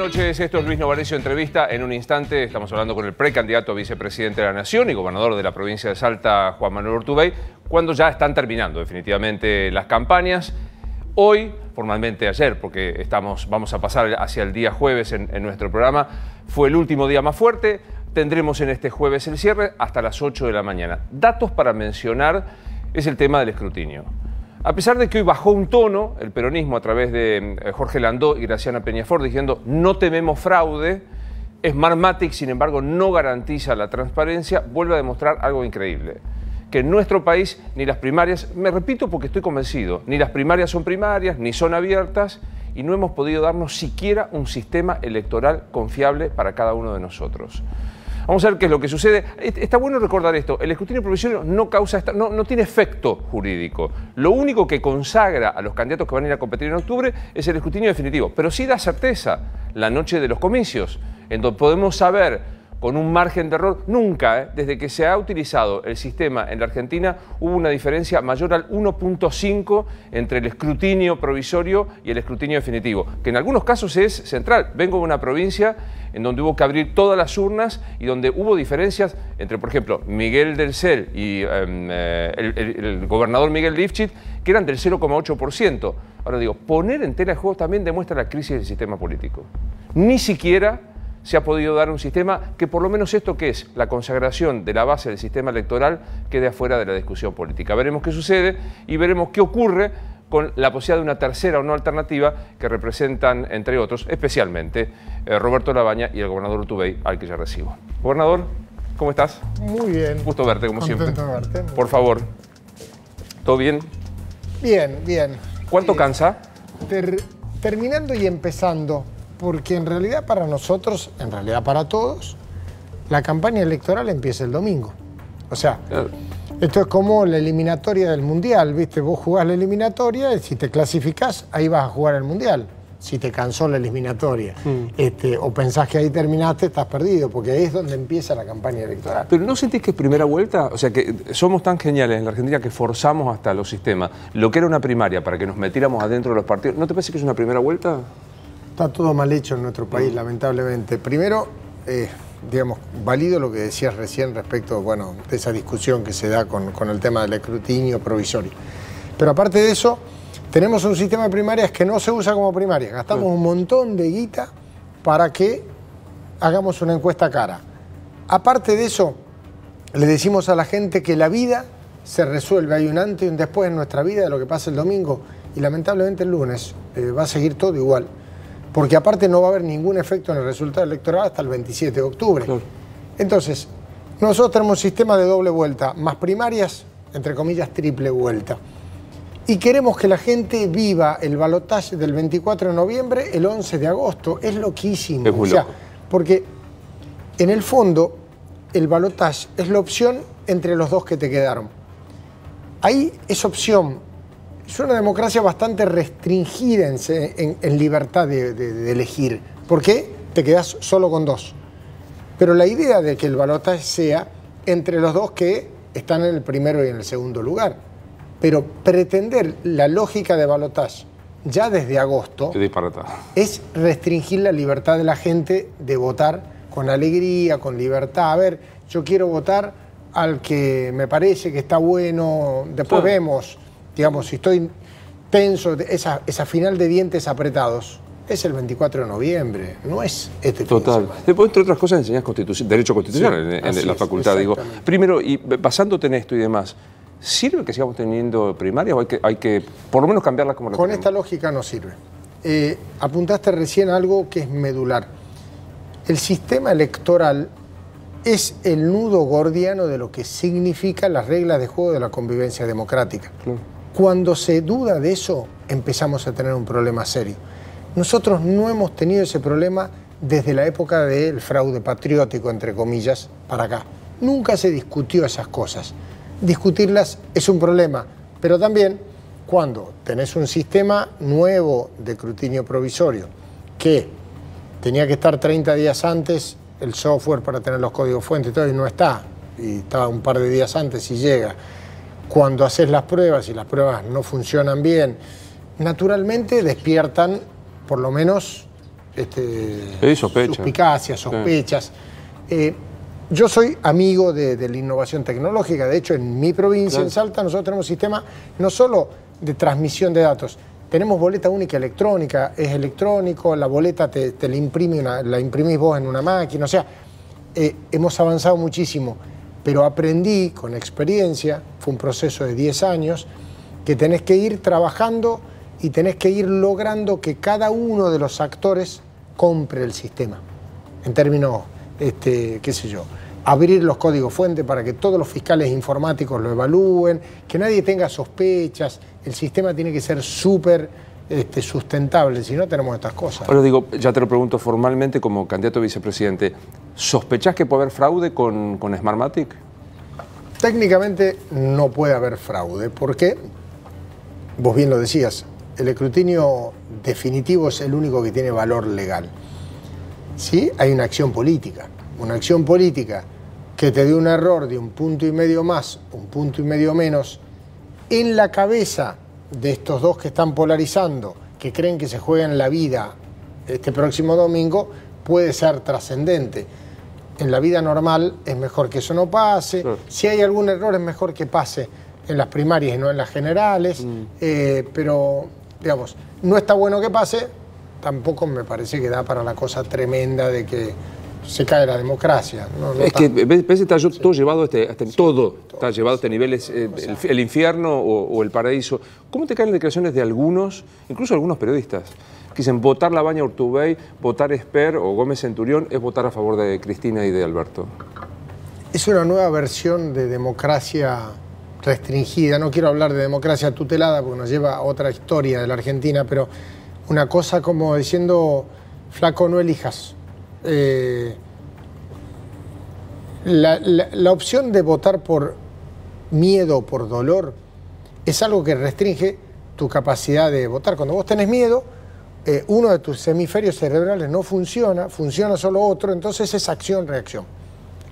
noches, esto es Luis Novarecio Entrevista. En un instante estamos hablando con el precandidato a vicepresidente de la Nación y gobernador de la provincia de Salta, Juan Manuel Urtubey, cuando ya están terminando definitivamente las campañas. Hoy, formalmente ayer, porque vamos a pasar hacia el día jueves en nuestro programa, fue el último día más fuerte. Tendremos en este jueves el cierre hasta las 8 de la mañana. Datos para mencionar es el tema del escrutinio. A pesar de que hoy bajó un tono el peronismo a través de Jorge Landó y Graciana Peñafort diciendo no tememos fraude, Smartmatic, sin embargo, no garantiza la transparencia, vuelve a demostrar algo increíble. Que en nuestro país ni las primarias, me repito porque estoy convencido, ni las primarias son primarias, ni son abiertas, y no hemos podido darnos siquiera un sistema electoral confiable para cada uno de nosotros. Vamos a ver qué es lo que sucede. Está bueno recordar esto, el escrutinio provisorio no tiene efecto jurídico. Lo único que consagra a los candidatos que van a ir a competir en octubre es el escrutinio definitivo, pero sí da certeza la noche de los comicios, en donde podemos saber con un margen de error. Nunca, desde que se ha utilizado el sistema en la Argentina, hubo una diferencia mayor al 1.5 entre el escrutinio provisorio y el escrutinio definitivo, que en algunos casos es central. Vengo de una provincia en donde hubo que abrir todas las urnas y donde hubo diferencias entre, por ejemplo, Miguel del Cel y el gobernador Miguel Lifchit, que eran del 0,8%. Ahora digo, poner en tela de juego también demuestra la crisis del sistema político. Ni siquiera se ha podido dar un sistema que por lo menos esto que es la consagración de la base del sistema electoral quede afuera de la discusión política. Veremos qué sucede y veremos qué ocurre con la posibilidad de una tercera o no alternativa que representan, entre otros, especialmente Roberto Labaña y el gobernador Urtubey, al que ya recibo. Gobernador, ¿cómo estás? Muy bien. Gusto verte, como siempre. Contento de verte. Por favor. ¿Todo bien? Bien, bien. ¿Cuánto cansa? Terminando y empezando, porque en realidad para nosotros, en realidad para todos, la campaña electoral empieza el domingo. O sea, esto es como la eliminatoria del Mundial, ¿viste? Vos jugás la eliminatoria y si te clasificás, ahí vas a jugar el Mundial. Si te cansó la eliminatoria o pensás que ahí terminaste, estás perdido, porque ahí es donde empieza la campaña electoral. ¿Pero no sentís que es primera vuelta? O sea, que somos tan geniales en la Argentina que forzamos hasta los sistemas. Lo que era una primaria para que nos metiéramos adentro de los partidos, ¿no te parece que es una primera vuelta? Está todo mal hecho en nuestro país, lamentablemente. Primero, digamos, valido lo que decías recién respecto, bueno, de esa discusión que se da con el tema del escrutinio provisorio. Pero aparte de eso, tenemos un sistema de primarias que no se usa como primaria. Gastamos un montón de guita para que hagamos una encuesta cara. Aparte de eso, le decimos a la gente que la vida se resuelve. Hay un antes y un después en nuestra vida de lo que pasa el domingo. Y lamentablemente el lunes va a seguir todo igual. Porque aparte no va a haber ningún efecto en el resultado electoral hasta el 27 de octubre. Claro. Entonces, nosotros tenemos un sistema de doble vuelta, más primarias, entre comillas, triple vuelta. Y queremos que la gente viva el balotaje del 24 de noviembre el 11 de agosto. Es loquísimo. Es muy loco. Porque en el fondo, el balotaje es la opción entre los dos que te quedaron. Ahí es opción. Es una democracia bastante restringida en libertad de elegir. ¿Por qué? Te quedás solo con dos. Pero la idea de que el balotaje sea entre los dos que están en el primero y en el segundo lugar. Pero pretender la lógica de balotaje ya desde agosto es restringir la libertad de la gente de votar con alegría, con libertad. A ver, yo quiero votar al que me parece que está bueno, después vemos. Digamos, si estoy tenso, esa final de dientes apretados, es el 24 de noviembre, no es este fin de semana. Después, entre otras cosas, enseñás Derecho Constitucional en la facultad. Digo, primero, y basándote en esto y demás, ¿sirve que sigamos teniendo primarias o hay que por lo menos cambiarlas como la Con esta lógica no sirve. Apuntaste recién algo que es medular. El sistema electoral es el nudo gordiano de lo que significan las reglas de juego de la convivencia democrática. Claro. Cuando se duda de eso, empezamos a tener un problema serio. Nosotros no hemos tenido ese problema desde la época del fraude patriótico, entre comillas, para acá. Nunca se discutió esas cosas. Discutirlas es un problema, pero también cuando tenés un sistema nuevo de escrutinio provisorio que tenía que estar 30 días antes el software para tener los códigos fuentes y todo, y no está, y estaba un par de días antes y llega. Cuando haces las pruebas y las pruebas no funcionan bien, naturalmente despiertan por lo menos suspicacias, sospechas. Yo soy amigo de la innovación tecnológica. De hecho, en mi provincia, en Salta, nosotros tenemos un sistema no solo de transmisión de datos, tenemos boleta única electrónica, es electrónico, la boleta te la imprimís vos en una máquina. O sea, hemos avanzado muchísimo, pero aprendí con experiencia, fue un proceso de 10 años, que tenés que ir trabajando y tenés que ir logrando que cada uno de los actores compre el sistema. En términos, qué sé yo, abrir los códigos fuente para que todos los fiscales informáticos lo evalúen, que nadie tenga sospechas. El sistema tiene que ser súper sustentable, si no tenemos estas cosas. Ahora digo, ya te lo pregunto formalmente como candidato a vicepresidente, ¿sospechás que puede haber fraude con Smartmatic? Técnicamente no puede haber fraude, porque, vos bien lo decías, el escrutinio definitivo es el único que tiene valor legal. Sí, hay una acción política que te dé un error de 1,5 puntos más, 1,5 puntos menos, en la cabeza de estos dos que están polarizando, que creen que se juegan la vida este próximo domingo, puede ser trascendente. En la vida normal es mejor que eso no pase. Claro. Si hay algún error es mejor que pase en las primarias y no en las generales. Pero, digamos, no está bueno que pase. Tampoco me parece que da para la cosa tremenda de que se cae la democracia. No es que ves, está todo llevado está llevado a este nivel, el infierno o el paraíso. ¿Cómo te caen las declaraciones de algunos, incluso algunos periodistas, que dicen votar Labaña Urtubey, votar Esper o Gómez Centurión es votar a favor de Cristina y de Alberto? Es una nueva versión de democracia restringida. No quiero hablar de democracia tutelada porque nos lleva a otra historia de la Argentina, pero una cosa como diciendo, flaco, no elijas. La opción de votar por miedo o por dolor es algo que restringe tu capacidad de votar. Cuando vos tenés miedo, uno de tus hemisferios cerebrales no funciona, funciona solo otro, entonces es acción-reacción.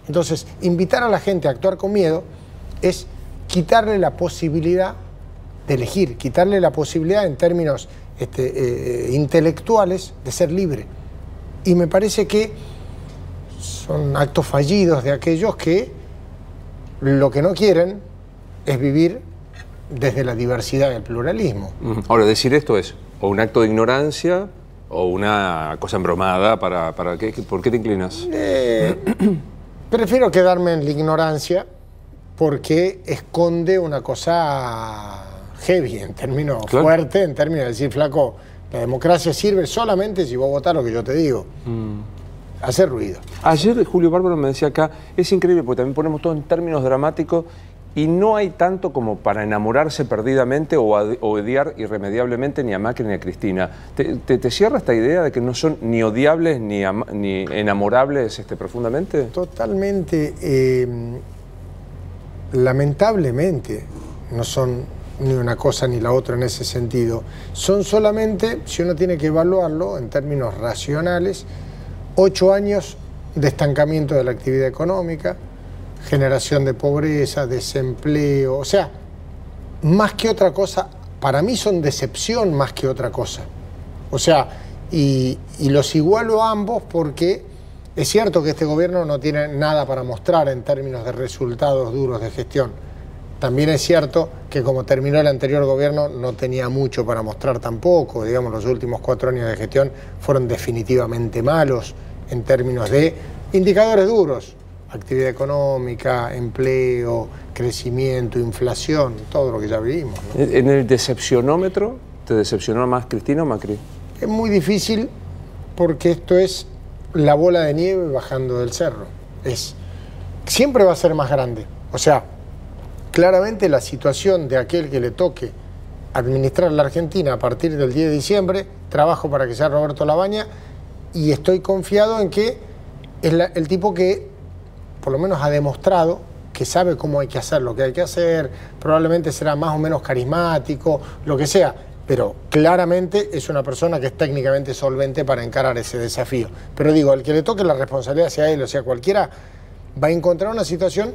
Entonces, invitar a la gente a actuar con miedo es quitarle la posibilidad de elegir, quitarle la posibilidad en términos intelectuales de ser libre. Y me parece que son actos fallidos de aquellos que lo que no quieren es vivir desde la diversidad y el pluralismo. Ahora, decir esto es o un acto de ignorancia o una cosa embromada. ¿Por qué te inclinas? Prefiero quedarme en la ignorancia porque esconde una cosa heavy, en términos fuertes, en términos de decir, flaco, la democracia sirve solamente si vos votás lo que yo te digo. Hacer ruido. Ayer Julio Bárbaro me decía acá, es increíble porque también ponemos todo en términos dramáticos y no hay tanto como para enamorarse perdidamente o odiar irremediablemente ni a Macri ni a Cristina. ¿Te cierra esta idea de que no son ni odiables ni enamorables profundamente? Totalmente. Lamentablemente no son ni una cosa ni la otra en ese sentido. Son solamente, si uno tiene que evaluarlo en términos racionales, 8 años de estancamiento de la actividad económica, generación de pobreza, desempleo, o sea, más que otra cosa, para mí son decepción más que otra cosa. O sea, y los igualo a ambos porque es cierto que este gobierno no tiene nada para mostrar en términos de resultados duros de gestión. También es cierto que como terminó el anterior gobierno no tenía mucho para mostrar tampoco. Digamos, los últimos 4 años de gestión fueron definitivamente malos en términos de indicadores duros. Actividad económica, empleo, crecimiento, inflación, todo lo que ya vivimos, ¿no? ¿En el decepcionómetro te decepcionó más Cristina o Macri? Es muy difícil porque esto es la bola de nieve bajando del cerro. Siempre va a ser más grande. O sea, claramente la situación de aquel que le toque administrar la Argentina a partir del 10 de diciembre, trabajo para que sea Roberto Labaña y estoy confiado en que es el tipo que por lo menos ha demostrado que sabe cómo hay que hacer lo que hay que hacer, probablemente será más o menos carismático, lo que sea, pero claramente es una persona que es técnicamente solvente para encarar ese desafío. Pero digo, el que le toque la responsabilidad sea él o sea cualquiera, va a encontrar una situación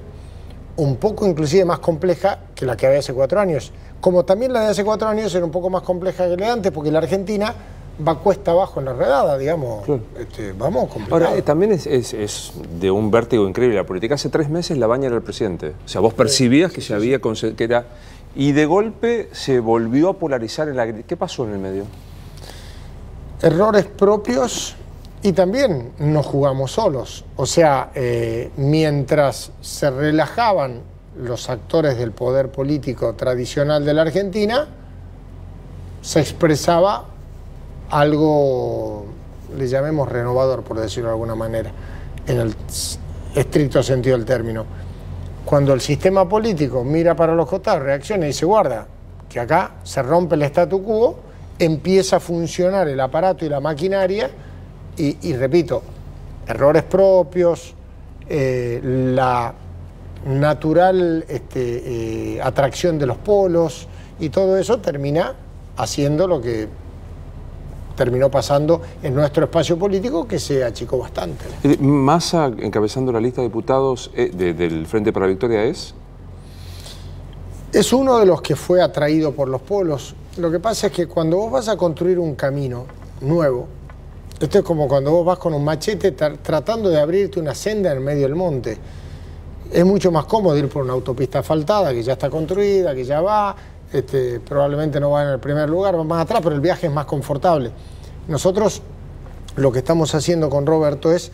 un poco inclusive más compleja que la que había hace 4 años. Como también la de hace 4 años era un poco más compleja que la de antes, porque la Argentina va cuesta abajo en la redada, digamos. Claro. Vamos complicado. Ahora, también es de un vértigo increíble la política. Hace 3 meses La Baña era el presidente. O sea, vos percibías que se había... que era, y de golpe se volvió a polarizar en la... ¿Qué pasó en el medio? Errores propios y también nos jugamos solos. O sea, mientras se relajaban los actores del poder político tradicional de la Argentina, se expresaba algo, le llamemos renovador, por decirlo de alguna manera, en el estricto sentido del término. Cuando el sistema político mira para los costados, reacciona y dice, guarda, que acá se rompe el statu quo, empieza a funcionar el aparato y la maquinaria, y repito, errores propios, la natural atracción de los polos, y todo eso termina haciendo lo que terminó pasando en nuestro espacio político, que se achicó bastante. Massa encabezando la lista de diputados del Frente para la Victoria es uno de los que fue atraído por los polos. Lo que pasa es que cuando vos vas a construir un camino nuevo, esto es como cuando vos vas con un machete tratando de abrirte una senda en el medio del monte. Es mucho más cómodo ir por una autopista asfaltada que ya está construida, que ya va, probablemente no va en el primer lugar, va más atrás, pero el viaje es más confortable. Nosotros lo que estamos haciendo con Roberto es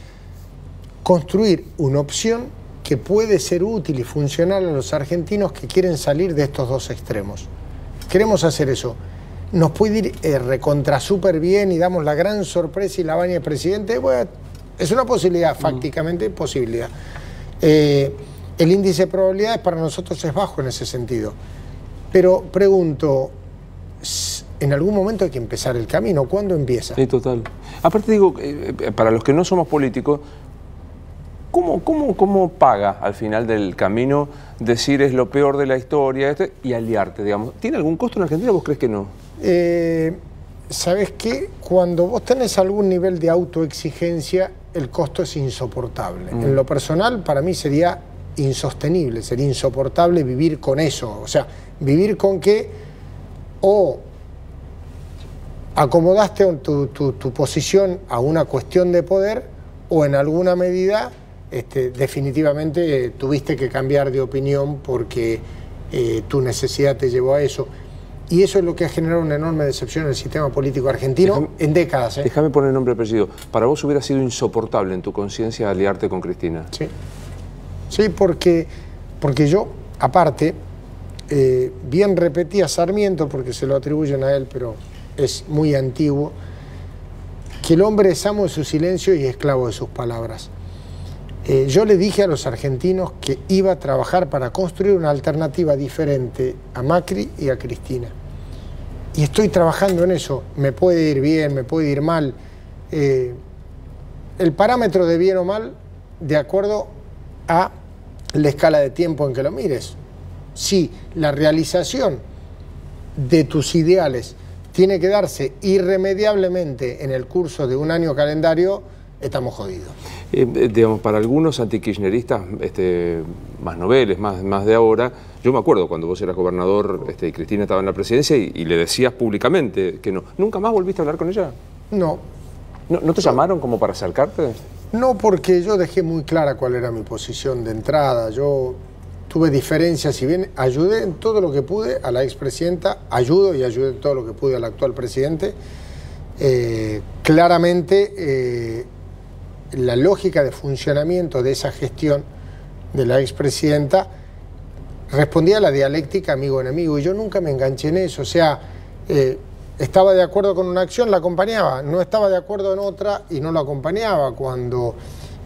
construir una opción que puede ser útil y funcional a los argentinos que quieren salir de estos dos extremos. Queremos hacer eso. Nos puede ir recontra súper bien y damos la gran sorpresa y La Baña es presidente. Bueno, es una posibilidad, fácticamente posibilidad. El índice de probabilidades para nosotros es bajo en ese sentido. Pero pregunto, en algún momento hay que empezar el camino. ¿Cuándo empieza? Sí, total. Aparte digo, para los que no somos políticos, ¿cómo paga al final del camino decir es lo peor de la historia y aliarte, digamos? ¿Tiene algún costo en Argentina o vos crees que no? ¿Sabes qué? Cuando vos tenés algún nivel de autoexigencia, el costo es insoportable. En lo personal, para mí sería insostenible, sería insoportable vivir con eso. O sea, vivir con que o acomodaste tu posición a una cuestión de poder o en alguna medida definitivamente tuviste que cambiar de opinión porque tu necesidad te llevó a eso. Y eso es lo que ha generado una enorme decepción en el sistema político argentino en décadas. Déjame poner nombre y apellido. ¿Para vos hubiera sido insoportable en tu conciencia aliarte con Cristina? Sí. Sí, porque yo, aparte, bien repetía Sarmiento, porque se lo atribuyen a él, pero es muy antiguo, que el hombre es amo de su silencio y esclavo de sus palabras. Yo le dije a los argentinos que iba a trabajar para construir una alternativa diferente a Macri y a Cristina. Y estoy trabajando en eso. Me puede ir bien, me puede ir mal. El parámetro de bien o mal, de acuerdo a la escala de tiempo en que lo mires. Si la realización de tus ideales tiene que darse irremediablemente en el curso de un año calendario, estamos jodidos. Digamos, para algunos antikirchneristas más noveles, más de ahora, yo me acuerdo cuando vos eras gobernador y Cristina estaba en la presidencia y le decías públicamente que no. ¿Nunca más volviste a hablar con ella? No. ¿No te llamaron como para acercarte? No, porque yo dejé muy clara cuál era mi posición de entrada. Yo tuve diferencias, si bien ayudé en todo lo que pude a la expresidenta, ayudé en todo lo que pude al actual presidente. Claramente la lógica de funcionamiento de esa gestión de la expresidenta respondía a la dialéctica amigo-enemigo y yo nunca me enganché en eso. O sea, estaba de acuerdo con una acción, la acompañaba, no estaba de acuerdo en otra y no la acompañaba. Cuando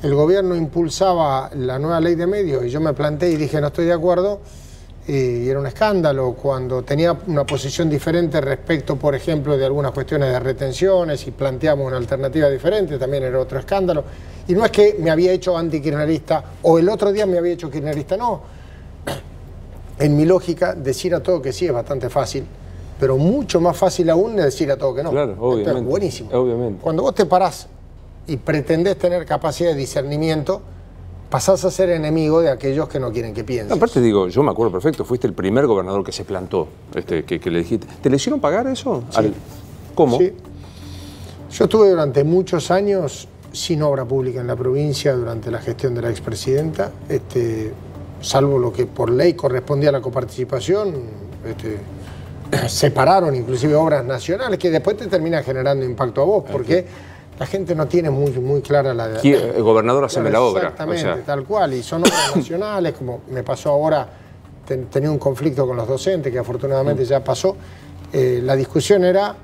el gobierno impulsaba la nueva ley de medios y yo me planteé y dije no estoy de acuerdo, y era un escándalo. Cuando tenía una posición diferente respecto, por ejemplo, de algunas cuestiones de retenciones y planteamos una alternativa diferente, también era otro escándalo. Y no es que me había hecho antikirchnerista o el otro día me había hecho kirchnerista, no. En mi lógica, decir a todo que sí es bastante fácil, pero mucho más fácil aún es decir a todo que no. Claro, obviamente. Esto es buenísimo. Obviamente. Cuando vos te parás y pretendés tener capacidad de discernimiento, pasás a ser enemigo de aquellos que no quieren que pienses. Aparte digo, yo me acuerdo perfecto, fuiste el primer gobernador que se plantó, que le dijiste. ¿Te le hicieron pagar eso? Sí. ¿Cómo? Sí. Yo estuve durante muchos años sin obra pública en la provincia durante la gestión de la expresidenta, salvo lo que por ley correspondía a la coparticipación, separaron inclusive obras nacionales que después te terminan generando impacto a vos, porque la gente no tiene muy clara la... El gobernador hace la obra. Exactamente, tal cual, y son obras nacionales, como me pasó ahora, tenía un conflicto con los docentes, que afortunadamente ya pasó. La discusión era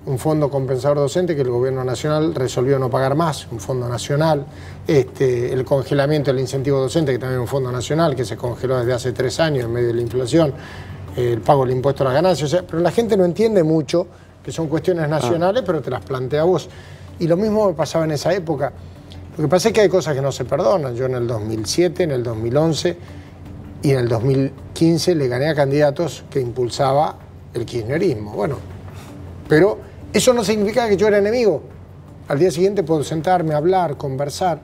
un fondo compensador docente que el gobierno nacional resolvió no pagar más, un fondo nacional, el congelamiento del incentivo docente, que también es un fondo nacional, que se congeló desde hace 3 años en medio de la inflación, el pago del impuesto a las ganancias, pero la gente no entiende mucho que son cuestiones nacionales, pero te las plantea vos. Y lo mismo me pasaba en esa época. Lo que pasa es que hay cosas que no se perdonan. Yo en el 2007, en el 2011 y en el 2015 le gané a candidatos que impulsaba el kirchnerismo. Bueno, pero eso no significa que yo era enemigo. Al día siguiente puedo sentarme, hablar, conversar,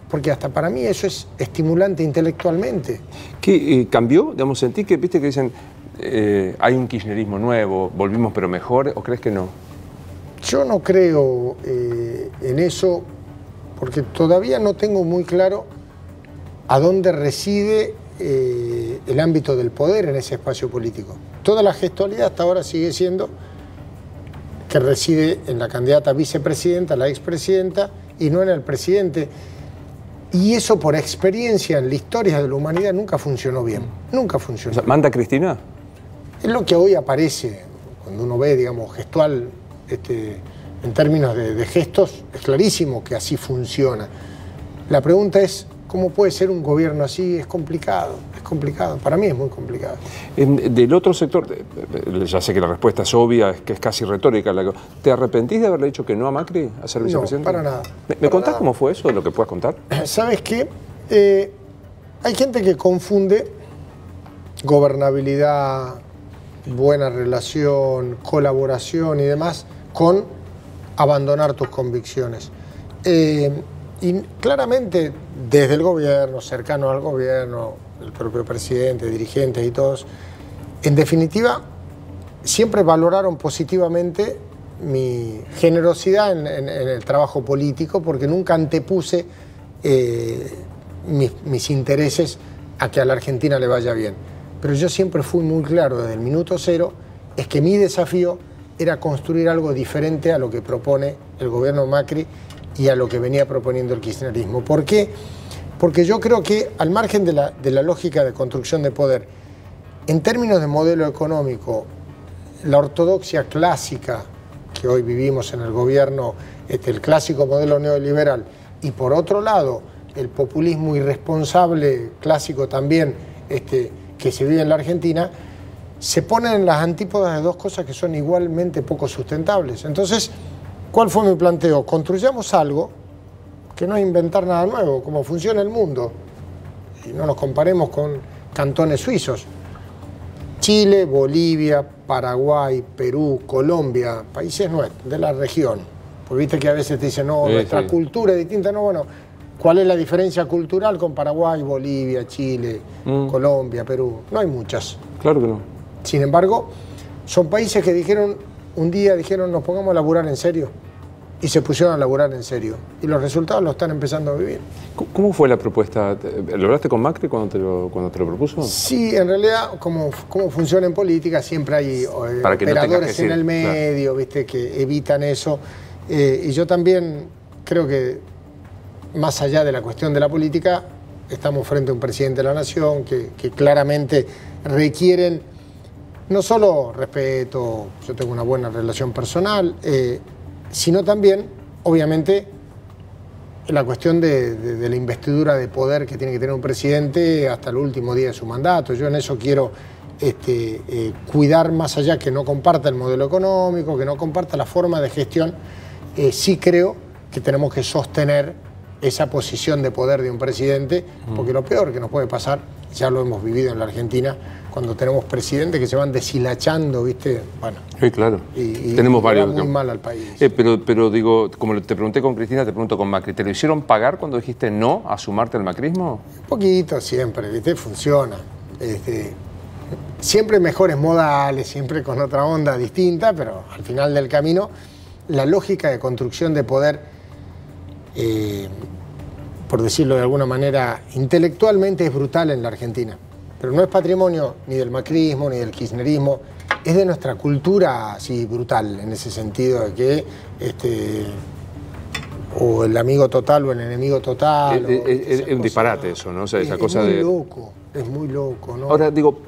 porque hasta para mí eso es estimulante intelectualmente. ¿Qué cambió? Digamos, sentí que, viste que dicen, hay un kirchnerismo nuevo, volvimos pero mejor, ¿o crees que no? Yo no creo en eso, porque todavía no tengo muy claro a dónde reside el ámbito del poder en ese espacio político. Toda la gestualidad hasta ahora sigue siendo que reside en la candidata vicepresidenta, la expresidenta, y no en el presidente. Y eso, por experiencia en la historia de la humanidad, nunca funcionó bien. Nunca funcionó. O sea, ¿manda Cristina? Es lo que hoy aparece, cuando uno ve, digamos, gestual, en términos de gestos, es clarísimo que así funciona. La pregunta es, ¿cómo puede ser un gobierno así? Es complicado, para mí es muy complicado. Del otro sector, ya sé que la respuesta es obvia, es que es casi retórica. ¿Te arrepentís de haberle dicho que no a Macri, a ser vicepresidente? No, para nada. ¿Me contás cómo fue eso, de lo que puedas contar? ¿Sabes qué? Hay gente que confunde gobernabilidad, buena relación, colaboración y demás con abandonar tus convicciones. Y claramente desde el gobierno, cercano al gobierno, el propio presidente, dirigentes y todos, en definitiva, siempre valoraron positivamente mi generosidad en el trabajo político, porque nunca antepuse mis intereses a que a la Argentina le vaya bien. Pero yo siempre fui muy claro desde el minuto cero, es que mi desafío era construir algo diferente a lo que propone el gobierno Macri y a lo que venía proponiendo el kirchnerismo. ¿Por qué? Porque yo creo que, al margen de la lógica de construcción de poder, en términos de modelo económico, la ortodoxia clásica que hoy vivimos en el gobierno, el clásico modelo neoliberal, y por otro lado, el populismo irresponsable clásico también que se vive en la Argentina, se ponen en las antípodas de dos cosas que son igualmente poco sustentables. Entonces, ¿cuál fue mi planteo? Construyamos algo que no es inventar nada nuevo, como funciona el mundo. Y no nos comparemos con cantones suizos. Chile, Bolivia, Paraguay, Perú, Colombia, países nuestros, de la región. Porque viste que a veces te dicen, no, nuestra cultura es distinta. No, bueno, ¿cuál es la diferencia cultural con Paraguay, Bolivia, Chile, Colombia, Perú? No hay muchas. Claro que no. Sin embargo, son países que un día dijeron, nos pongamos a laburar en serio. Y se pusieron a laburar en serio. Y los resultados los están empezando a vivir. ¿Cómo fue la propuesta? ¿Lo hablaste con Macri cuando te lo propuso? Sí, en realidad, como funciona en política, siempre hay operadores en el medio, claro, ¿viste? Que evitan eso. Y yo también creo que, más allá de la cuestión de la política, estamos frente a un presidente de la nación que claramente requieren no solo respeto, yo tengo una buena relación personal, sino también, obviamente, la cuestión de la investidura de poder que tiene que tener un presidente hasta el último día de su mandato. Yo en eso quiero cuidar, más allá que no comparta el modelo económico, que no comparta la forma de gestión, sí creo que tenemos que sostener esa posición de poder de un presidente, porque lo peor que nos puede pasar, ya lo hemos vivido en la Argentina, cuando tenemos presidentes que se van deshilachando, ¿viste? Bueno. Sí, claro. Y tenemos varios. muy mal al país. Pero digo, como te pregunté con Cristina, te pregunto con Macri, ¿te lo hicieron pagar cuando dijiste no a sumarte al macrismo? Un poquito siempre, ¿viste? Funciona. Siempre mejores modales, siempre con otra onda distinta, pero al final del camino la lógica de construcción de poder, por decirlo de alguna manera, intelectualmente es brutal en la Argentina. Pero no es patrimonio ni del macrismo ni del kirchnerismo, es de nuestra cultura así brutal, en ese sentido de que o el amigo total o el enemigo total. Es un disparate eso, ¿no? O sea, esa cosa de... Es muy loco, ¿no? Ahora, digo,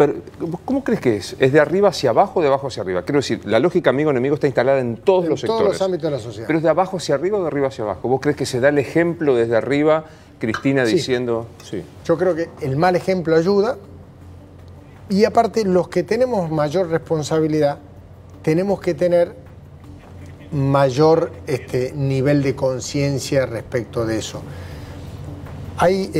¿cómo crees que es? ¿Es de arriba hacia abajo o de abajo hacia arriba? Quiero decir, la lógica amigo-enemigo está instalada en todos los sectores. En todos los ámbitos de la sociedad. ¿Pero es de abajo hacia arriba o de arriba hacia abajo? ¿Vos crees que se da el ejemplo desde arriba, Cristina diciendo...? Sí. Yo creo que el mal ejemplo ayuda. Y aparte, los que tenemos mayor responsabilidad, tenemos que tener mayor nivel de conciencia respecto de eso. Hay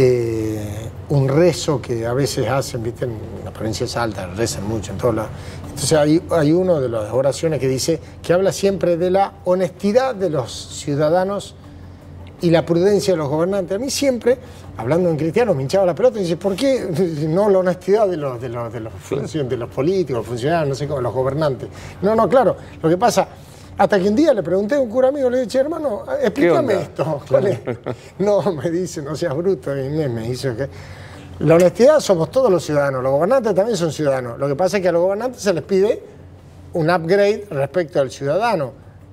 un rezo que a veces hacen, ¿viste? En la provincia de Salta, rezan mucho en todos lados. Entonces hay uno de las oraciones que dice, que habla siempre de la honestidad de los ciudadanos y la prudencia de los gobernantes. A mí siempre, hablando en cristiano, me hinchaba la pelota y dice, ¿por qué no la honestidad de los políticos, funcionarios, no sé cómo, los gobernantes? No, claro, lo que pasa, hasta que un día le pregunté a un cura amigo, le dije, hermano, explícame esto. No, me dice, no seas bruto, y me dice que la honestidad somos todos los ciudadanos, los gobernantes también son ciudadanos. Lo que pasa es que a los gobernantes se les pide un upgrade respecto al ciudadano,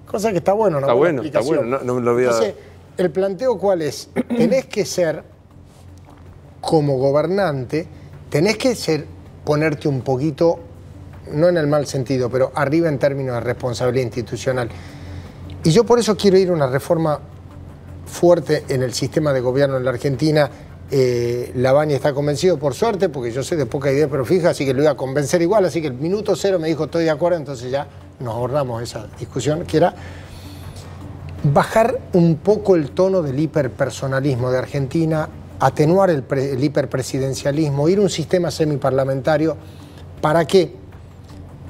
cosa que está bueno, ¿no? Está bueno, no lo había... Entonces, el planteo ¿cuál es? Tenés que ser, como gobernante, tenés que ponerte un poquito, no en el mal sentido, pero arriba en términos de responsabilidad institucional. Y yo por eso quiero ir a una reforma fuerte en el sistema de gobierno en la Argentina. Lavagna está convencido, por suerte, porque yo soy de poca idea pero fija, así que lo iba a convencer igual, así que el minuto cero me dijo estoy de acuerdo, entonces ya nos ahorramos esa discusión, que era bajar un poco el tono del hiperpersonalismo de Argentina, atenuar el hiperpresidencialismo, ir a un sistema semiparlamentario. ¿Para qué?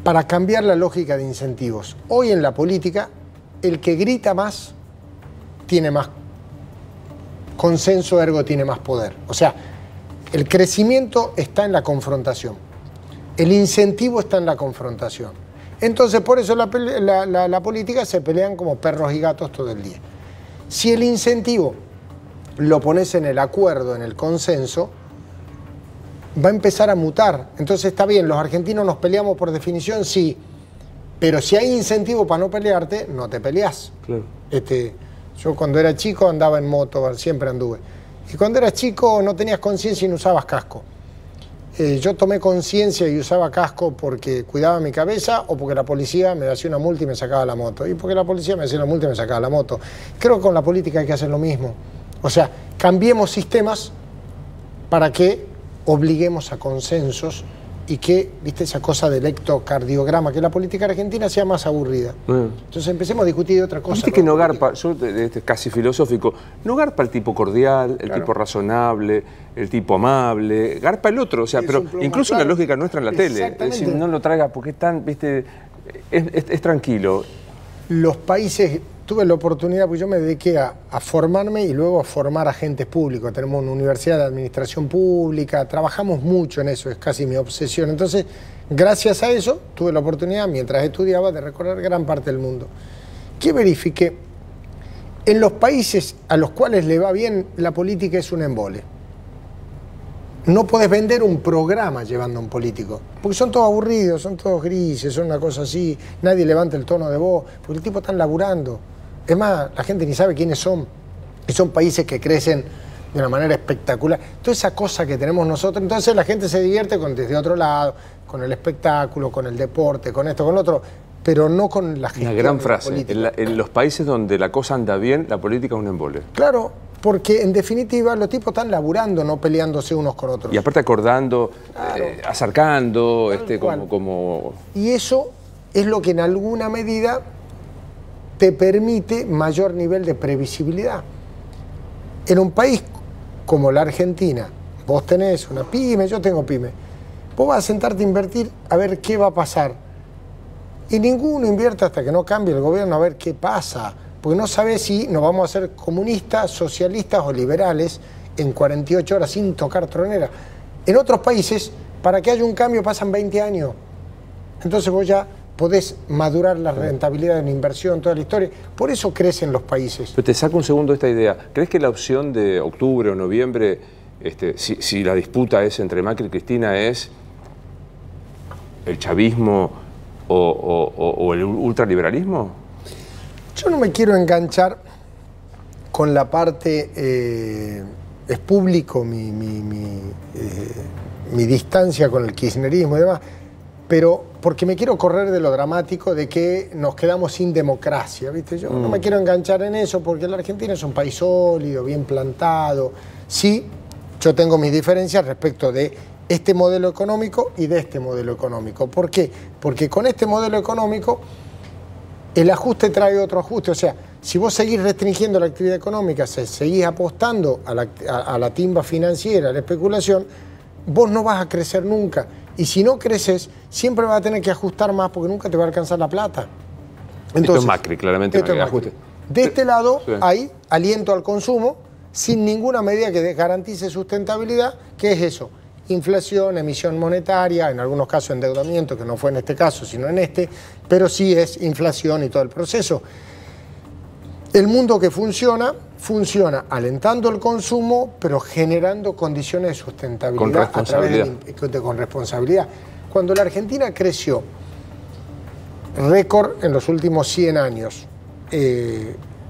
Para cambiar la lógica de incentivos. Hoy en la política, el que grita más tiene más consenso, ergo tiene más poder. O sea, el crecimiento está en la confrontación. El incentivo está en la confrontación. Entonces, por eso la política se pelean como perros y gatos todo el día. Si el incentivo lo pones en el acuerdo, en el consenso, va a empezar a mutar. Entonces está bien, los argentinos nos peleamos por definición, sí, pero si hay incentivo para no pelearte, no te peleás. Claro. Yo cuando era chico andaba en moto, siempre anduve. Y cuando eras chico no tenías conciencia y no usabas casco. Yo tomé conciencia y usaba casco porque cuidaba mi cabeza o porque la policía me hacía una multa y me sacaba la moto. Y porque la policía me hacía una multa y me sacaba la moto. Creo que con la política hay que hacer lo mismo. O sea, cambiemos sistemas para que obliguemos a consensos y que, viste, esa cosa del electrocardiograma, que la política argentina sea más aburrida. Entonces empecemos a discutir de otra cosa. Viste que no garpa, yo casi filosófico, no garpa el tipo cordial, el tipo razonable, el tipo amable, garpa el otro, o sea, pero incluso la lógica nuestra en la tele, es decir, no lo traiga porque es tan, viste, es tranquilo. Los países, tuve la oportunidad, porque yo me dediqué a formarme y luego a formar agentes públicos. Tenemos una universidad de administración pública, trabajamos mucho en eso, es casi mi obsesión. Entonces, gracias a eso, tuve la oportunidad, mientras estudiaba, de recorrer gran parte del mundo. ¿Qué verifiqué? En los países a los cuales le va bien, la política es un embole. No podés vender un programa llevando a un político, porque son todos aburridos, son todos grises, son una cosa así, nadie levanta el tono de voz, porque el tipo está laburando. Es más, la gente ni sabe quiénes son, y son países que crecen de una manera espectacular. Toda esa cosa que tenemos nosotros, entonces la gente se divierte desde otro lado, con el espectáculo, con el deporte, con esto, con lo otro, pero no con la gestión. Una gran frase, en los países donde la cosa anda bien, la política es un embole. Claro. Porque en definitiva los tipos están laburando, no peleándose unos con otros. Y aparte acordando, acercando, como... Y eso es lo que en alguna medida te permite mayor nivel de previsibilidad. En un país como la Argentina, vos tenés una pyme, yo tengo pyme, vos vas a sentarte a invertir a ver qué va a pasar. Y ninguno invierte hasta que no cambie el gobierno a ver qué pasa. Porque no sabés si nos vamos a hacer comunistas, socialistas o liberales en 48 horas sin tocar tronera. En otros países, para que haya un cambio pasan 20 años. Entonces vos ya podés madurar la rentabilidad de una inversión, toda la historia. Por eso crecen los países. Pero te saco un segundo esta idea. ¿Crees que la opción de octubre o noviembre, si la disputa es entre Macri y Cristina, es el chavismo o el ultraliberalismo? Yo no me quiero enganchar con la parte, es público mi distancia con el kirchnerismo y demás, pero porque me quiero correr de lo dramático de que nos quedamos sin democracia, ¿viste? Yo no me quiero enganchar en eso porque la Argentina es un país sólido, bien plantado. Sí, yo tengo mis diferencias respecto de este modelo económico y de este modelo económico. ¿Por qué? Porque con este modelo económico el ajuste trae otro ajuste. O sea, si vos seguís restringiendo la actividad económica, seguís apostando a la timba financiera, a la especulación, vos no vas a crecer nunca. Y si no creces, siempre vas a tener que ajustar más porque nunca te va a alcanzar la plata. Entonces, esto es Macri, claramente. Esto es Macri. Ajuste. De este lado sí, hay aliento al consumo sin ninguna medida que garantice sustentabilidad. ¿Qué es eso? Inflación, emisión monetaria, en algunos casos endeudamiento, que no fue en este caso, sino en este, pero sí es inflación y todo el proceso. El mundo que funciona alentando el consumo, pero generando condiciones de sustentabilidad a través con responsabilidad. Cuando la Argentina creció récord en los últimos 100 años,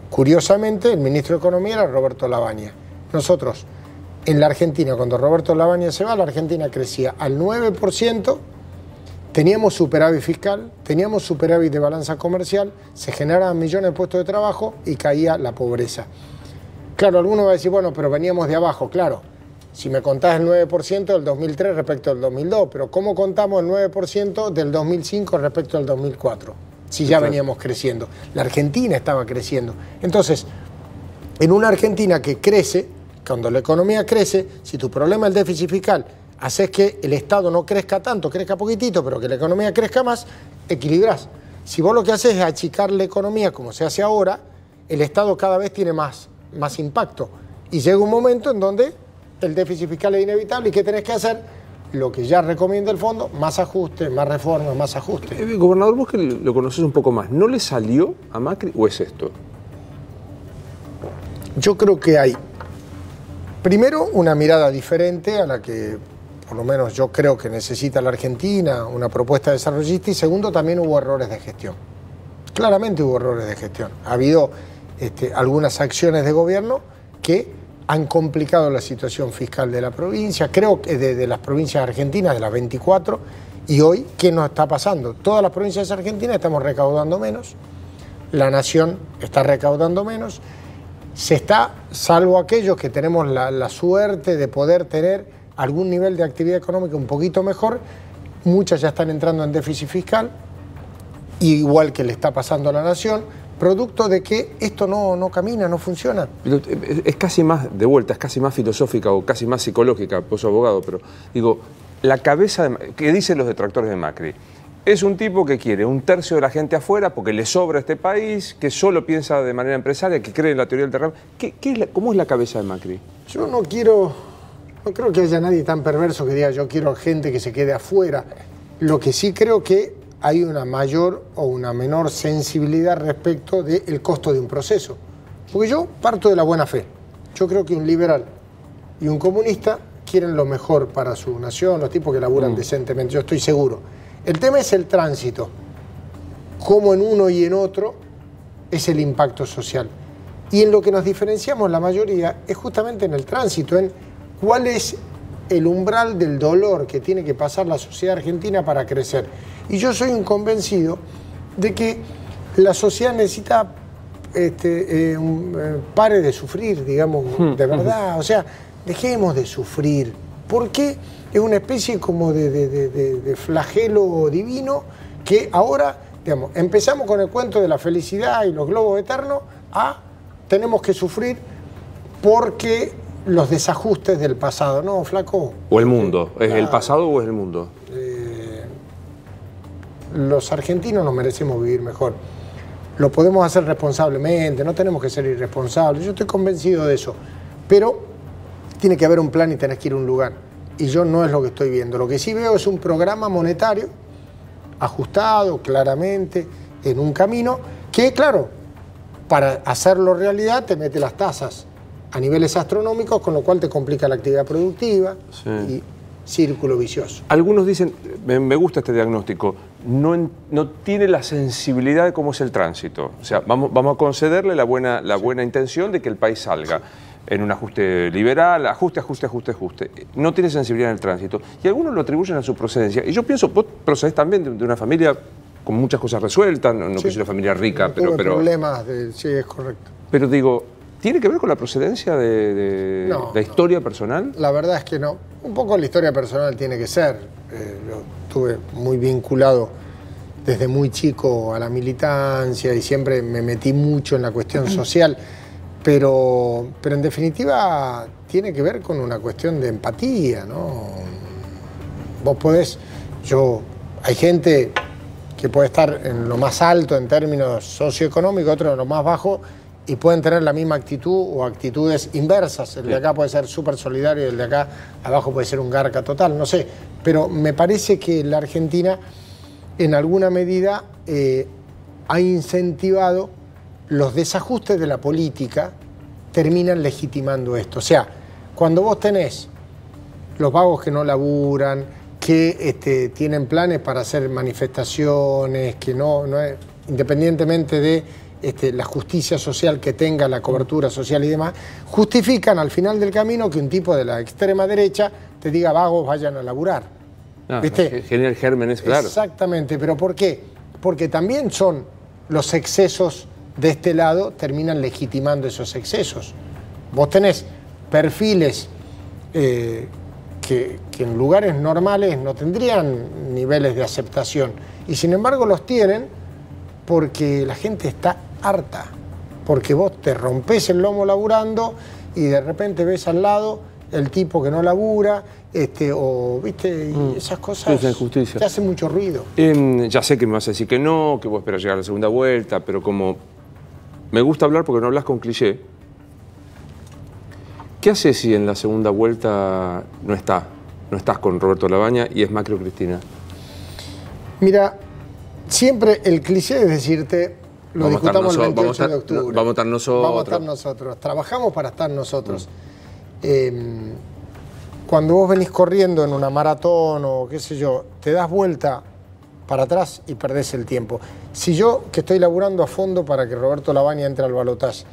curiosamente el ministro de Economía era Roberto Lavagna. Nosotros, en la Argentina, cuando Roberto Lavagna se va, la Argentina crecía al 9%, teníamos superávit fiscal, teníamos superávit de balanza comercial, se generaban millones de puestos de trabajo y caía la pobreza. Claro, alguno va a decir, bueno, pero veníamos de abajo. Claro, si me contás el 9% del 2003 respecto al 2002, pero ¿cómo contamos el 9% del 2005 respecto al 2004? Si ya veníamos creciendo. La Argentina estaba creciendo. Entonces, en una Argentina que crece, cuando la economía crece, si tu problema es el déficit fiscal, haces que el Estado no crezca tanto, crezca poquitito, pero que la economía crezca más, equilibrás. Si vos lo que haces es achicar la economía como se hace ahora, el Estado cada vez tiene más impacto. Y llega un momento en donde el déficit fiscal es inevitable y ¿qué tenés que hacer? Lo que ya recomienda el fondo, más ajuste, más reforma, más ajuste. Gobernador, vos que lo conocés un poco más, ¿no le salió a Macri o es esto? Yo creo que hay, primero, una mirada diferente a la que por lo menos yo creo que necesita la Argentina, una propuesta desarrollista, y segundo, también hubo errores de gestión. Claramente hubo errores de gestión. Ha habido algunas acciones de gobierno que han complicado la situación fiscal de la provincia, creo que de las provincias argentinas, de las 24, y hoy, ¿qué nos está pasando? Todas las provincias argentinas estamos recaudando menos, la nación está recaudando menos, se está, salvo aquellos que tenemos la suerte de poder tener algún nivel de actividad económica un poquito mejor, muchas ya están entrando en déficit fiscal, igual que le está pasando a la nación, producto de que esto no camina, no funciona. Es casi más, de vuelta, es casi más filosófica o casi más psicológica, vos sos abogado, pero digo, la cabeza, ¿qué dicen los detractores de Macri? Es un tipo que quiere un tercio de la gente afuera porque le sobra este país, que solo piensa de manera empresaria, que cree en la teoría del terreno. ¿Cómo es la cabeza de Macri? Yo no creo que haya nadie tan perverso que diga yo quiero gente que se quede afuera. Lo que sí creo que hay una mayor o una menor sensibilidad respecto del costo de un proceso. Porque yo parto de la buena fe. Yo creo que un liberal y un comunista quieren lo mejor para su nación, los tipos que laburan decentemente, yo estoy seguro. El tema es el tránsito. Cómo en uno y en otro es el impacto social. Y en lo que nos diferenciamos la mayoría es justamente en el tránsito, en cuál es el umbral del dolor que tiene que pasar la sociedad argentina para crecer. Y yo soy un convencido de que la sociedad necesita pare de sufrir, digamos, de verdad. O sea, dejemos de sufrir. ¿Por qué? Es una especie como de flagelo divino que ahora, digamos, empezamos con el cuento de la felicidad y los globos eternos a tenemos que sufrir porque los desajustes del pasado. No, flaco. ¿O el mundo? ¿Es el pasado o es el mundo? Los argentinos nos merecemos vivir mejor. Lo podemos hacer responsablemente, no tenemos que ser irresponsables. Yo estoy convencido de eso. Pero tiene que haber un plan y tenés que ir a un lugar. Y yo no es lo que estoy viendo. Lo que sí veo es un programa monetario ajustado, claramente, en un camino que, claro, para hacerlo realidad te mete las tasas a niveles astronómicos, con lo cual te complica la actividad productiva y círculo vicioso. Algunos dicen, me gusta este diagnóstico, no tiene la sensibilidad de cómo es el tránsito. O sea, vamos a concederle la buena intención de que el país salga en un ajuste liberal, ajuste. No tiene sensibilidad en el tránsito. Y algunos lo atribuyen a su procedencia. Y yo pienso, vos procedés también de una familia con muchas cosas resueltas, no que sea una familia rica, pero problemas, sí, es correcto. Pero digo, ¿tiene que ver con la procedencia de la historia personal? La verdad es que no. Un poco la historia personal tiene que ser. Yo estuve muy vinculado desde muy chico a la militancia y siempre me metí mucho en la cuestión social, pero en definitiva tiene que ver con una cuestión de empatía, ¿no? Vos podés, hay gente que puede estar en lo más alto en términos socioeconómicos, otro en lo más bajo, y pueden tener la misma actitud o actitudes inversas. El de acá puede ser súper solidario y el de acá abajo puede ser un garca total, no sé. Pero me parece que la Argentina, en alguna medida, ha incentivado los desajustes de la política, terminan legitimando esto. O sea, cuando vos tenés los vagos que no laburan, que tienen planes para hacer manifestaciones, que independientemente de la justicia social que tenga, la cobertura social y demás, justifican al final del camino que un tipo de la extrema derecha te diga vagos vayan a laburar. ¿Viste? Genera gérmenes, claro. Exactamente, pero ¿por qué? Porque también son los excesos de este lado, terminan legitimando esos excesos. Vos tenés perfiles que en lugares normales no tendrían niveles de aceptación, y sin embargo los tienen porque la gente está harta, porque vos te rompés el lomo laburando y de repente ves al lado el tipo que no labura, ¿viste? Y esas cosas te hacen mucho ruido. Ya sé que me vas a decir que no, que vos esperas llegar a la segunda vuelta, pero como me gusta hablar porque no hablas con cliché, ¿qué haces si en la segunda vuelta no estás con Roberto Lavagna y es Macri o Cristina? Mira, siempre el cliché es decirte, lo discutamos el 28 de octubre. Vamos a estar nosotros. Vamos a estar nosotros. Trabajamos para estar nosotros. Cuando vos venís corriendo en una maratón o qué sé yo, te das vuelta para atrás y perdés el tiempo. Si yo, que estoy laburando a fondo para que Roberto Lavagna entre al balotaje,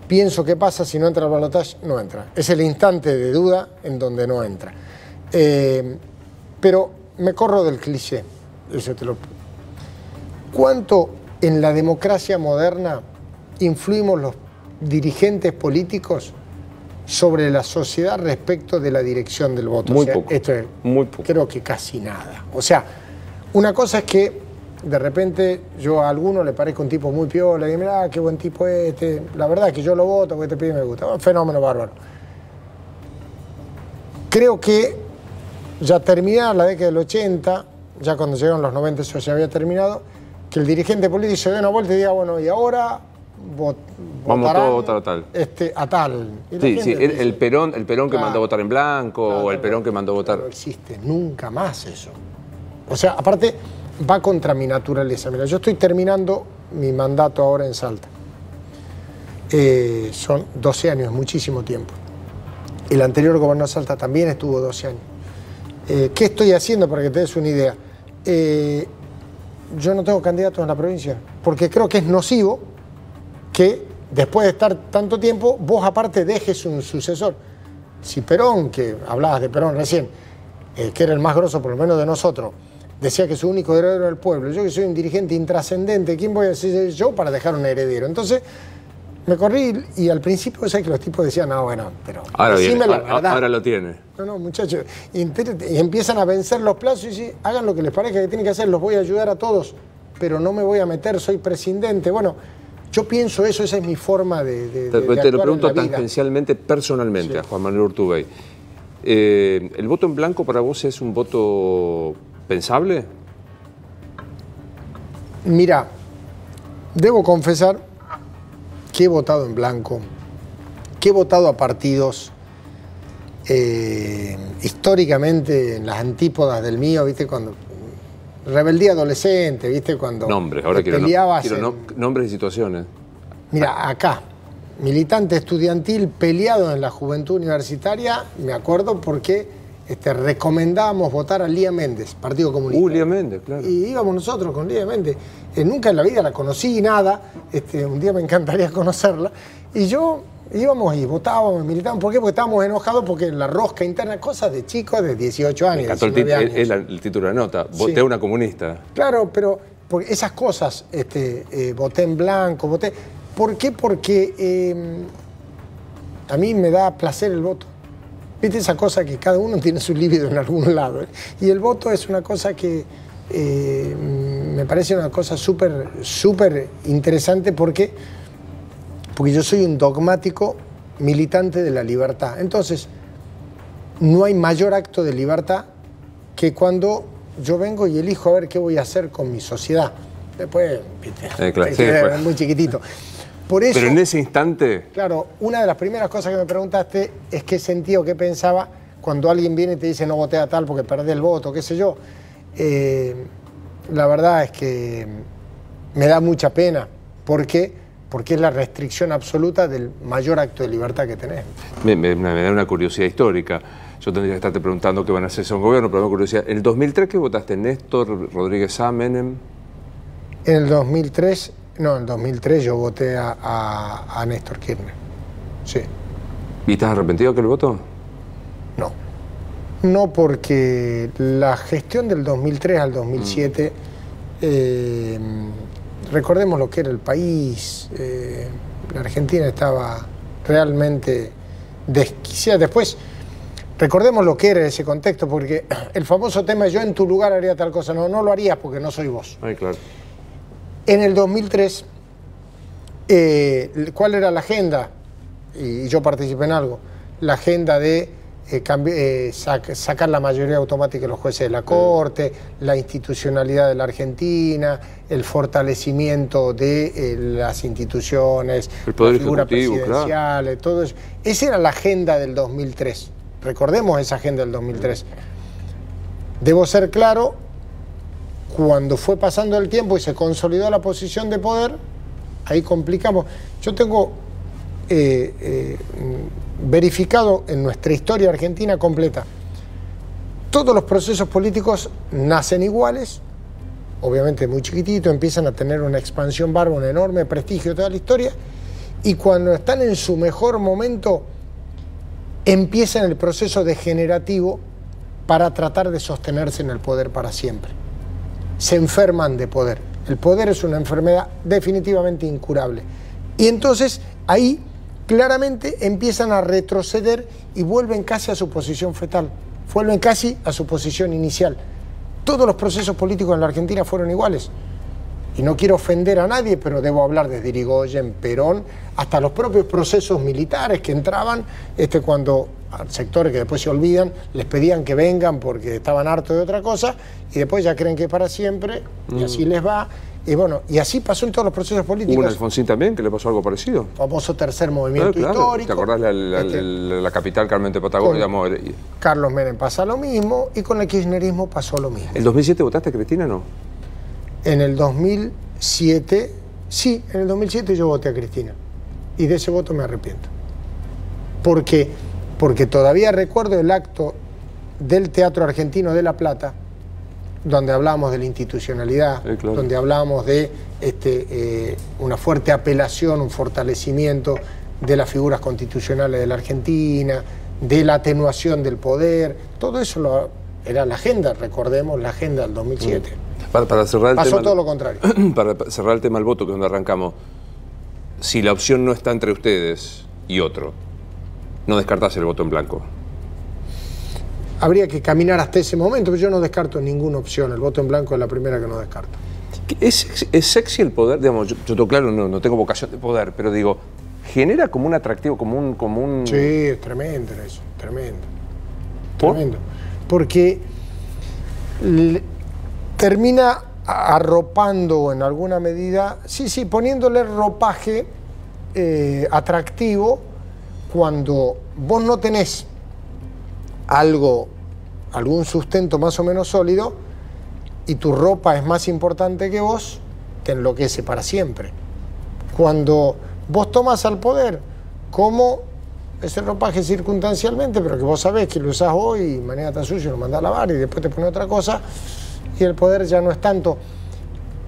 pienso qué pasa si no entra al balotaje, no entra. Es el instante de duda en donde no entra. Pero me corro del cliché. Eso te lo... ¿Cuánto en la democracia moderna influimos los dirigentes políticos sobre la sociedad respecto de la dirección del voto? Muy poco. Muy poco. Creo que casi nada. O sea, una cosa es que de repente yo a alguno le parezco un tipo muy piola y digo, mirá, qué buen tipo este. La verdad es que yo lo voto porque te pide me gusta. Un fenómeno bárbaro. Creo que ya terminada la década del 80, ya cuando llegaron los 90 eso ya había terminado, que el dirigente político se dé una vuelta y diga, bueno, y ahora vamos todos a votar a tal. A tal. Sí, el Perón que mandó a votar en blanco, o el Perón que mandó a votar... No existe nunca más eso. O sea, aparte, va contra mi naturaleza. Mira, yo estoy terminando mi mandato ahora en Salta. Son 12 años, muchísimo tiempo. El anterior gobernador de Salta también estuvo 12 años. ¿Qué estoy haciendo para que te des una idea? Yo no tengo candidatos en la provincia, porque creo que es nocivo que después de estar tanto tiempo, vos aparte dejes un sucesor. Si Perón, que hablabas de Perón recién, que era el más grosso por lo menos de nosotros, decía que su único heredero era el pueblo, yo que soy un dirigente intrascendente, ¿quién voy a ser yo para dejar un heredero? Entonces me corrí y al principio sé que los tipos decían, no, bueno, pero ahora decime la verdad. Ahora lo tiene. No, muchachos, y empiezan a vencer los plazos y dicen, hagan lo que les parezca que tienen que hacer, los voy a ayudar a todos, pero no me voy a meter, soy presidente. Bueno, yo pienso eso, esa es mi forma de te lo pregunto tangencialmente, personalmente, sí, a Juan Manuel Urtubey. ¿El voto en blanco para vos es un voto pensable? Mira, debo confesar que he votado en blanco, que he votado a partidos históricamente en las antípodas del mío, ¿viste? Cuando rebeldía adolescente, ¿viste? Cuando nombres, ahora quiero nombres y situaciones. Mira, acá, militante estudiantil peleado en la juventud universitaria, me acuerdo porque recomendábamos votar a Lía Méndez, Partido Comunista. Lía Méndez, claro. Y íbamos nosotros con Lía Méndez. Nunca en la vida la conocí, nada. Un día me encantaría conocerla. Y yo íbamos y votábamos, militábamos. ¿Por qué? Porque estábamos enojados porque la rosca interna, cosas de chicos de 18 años. Me encantó el título de la nota. Voté a una comunista. Claro, pero porque esas cosas, voté en blanco, voté. ¿Por qué? Porque a mí me da placer el voto. ¿Viste esa cosa que cada uno tiene su líbido en algún lado? Y el voto es una cosa que me parece una cosa súper interesante porque yo soy un dogmático militante de la libertad. Entonces, no hay mayor acto de libertad que cuando yo vengo y elijo a ver qué voy a hacer con mi sociedad. Después, ¿viste? Claro, es muy chiquitito. Por eso, pero en ese instante... Claro, una de las primeras cosas que me preguntaste es qué sentía o qué pensaba cuando alguien viene y te dice no voté a tal porque perdí el voto, qué sé yo. La verdad es que me da mucha pena. ¿Por qué? Porque es la restricción absoluta del mayor acto de libertad que tenés. Me da una curiosidad histórica. Yo tendría que estarte preguntando qué van a hacer ese gobierno, pero me da curiosidad. ¿En el 2003 qué votaste? ¿Néstor, Rodríguez Sá, Menem? En el 2003... No, en 2003 yo voté a Néstor Kirchner, sí. ¿Y estás arrepentido de aquel voto? No. No, porque la gestión del 2003 al 2007, recordemos lo que era el país, la Argentina estaba realmente desquiciada. Después, recordemos lo que era ese contexto, porque el famoso tema de yo en tu lugar haría tal cosa, no lo harías porque no soy vos. Ay, claro. En el 2003, ¿cuál era la agenda? Y yo participé en algo. La agenda de sacar la mayoría automática de los jueces de la Corte, la institucionalidad de la Argentina, el fortalecimiento de las instituciones, el poder las figuras presidenciales, claro. Todo eso. Esa era la agenda del 2003. Recordemos esa agenda del 2003. Debo ser claro. Cuando fue pasando el tiempo y se consolidó la posición de poder, ahí complicamos. Yo tengo verificado en nuestra historia argentina completa, todos los procesos políticos nacen iguales, obviamente muy chiquititos, empiezan a tener una expansión bárbara, un enorme prestigio toda la historia, y cuando están en su mejor momento, empiezan el proceso degenerativo para tratar de sostenerse en el poder para siempre. Se enferman de poder. El poder es una enfermedad definitivamente incurable. Y entonces ahí claramente empiezan a retroceder y vuelven casi a su posición fetal, vuelven casi a su posición inicial. Todos los procesos políticos en la Argentina fueron iguales. Y no quiero ofender a nadie, pero debo hablar desde Irigoyen, Perón, hasta los propios procesos militares que entraban cuando a sectores que después se olvidan, les pedían que vengan porque estaban hartos de otra cosa y después ya creen que es para siempre y así les va. Y bueno, y así pasó en todos los procesos políticos. ¿Hubo un Alfonsín también que le pasó algo parecido? Famoso tercer movimiento claro. histórico. ¿Te acordás la capital Carmen de Patagonia? Carlos Menem pasa lo mismo y con el kirchnerismo pasó lo mismo. ¿El 2007 votaste, Cristina, no? En el 2007, sí, en el 2007 yo voté a Cristina. Y de ese voto me arrepiento. Porque todavía recuerdo el acto del Teatro Argentino de La Plata, donde hablábamos de la institucionalidad, claro. Donde hablábamos de una fuerte apelación, un fortalecimiento de las figuras constitucionales de la Argentina, de la atenuación del poder. Todo eso era la agenda, recordemos, la agenda del 2007. Para cerrar el Pasó tema, todo lo contrario. Para cerrar el tema del voto, que es donde arrancamos, si la opción no está entre ustedes y otro, no descartás el voto en blanco. Habría que caminar hasta ese momento, pero yo no descarto ninguna opción. El voto en blanco es la primera que no descarto. ¿Es sexy el poder? Digamos, yo tengo claro, no tengo vocación de poder, pero digo, ¿genera como un atractivo, como un... Sí, es tremendo eso, tremendo. ¿Por? Tremendo. Porque termina arropando en alguna medida, sí, poniéndole ropaje atractivo cuando vos no tenés algún sustento más o menos sólido, y tu ropa es más importante que vos, te enloquece para siempre. Cuando vos tomas al poder como ese ropaje circunstancialmente, pero que vos sabés que lo usás hoy y mañana está sucio, lo mandás a lavar y después te pones otra cosa, y el poder ya no es tanto.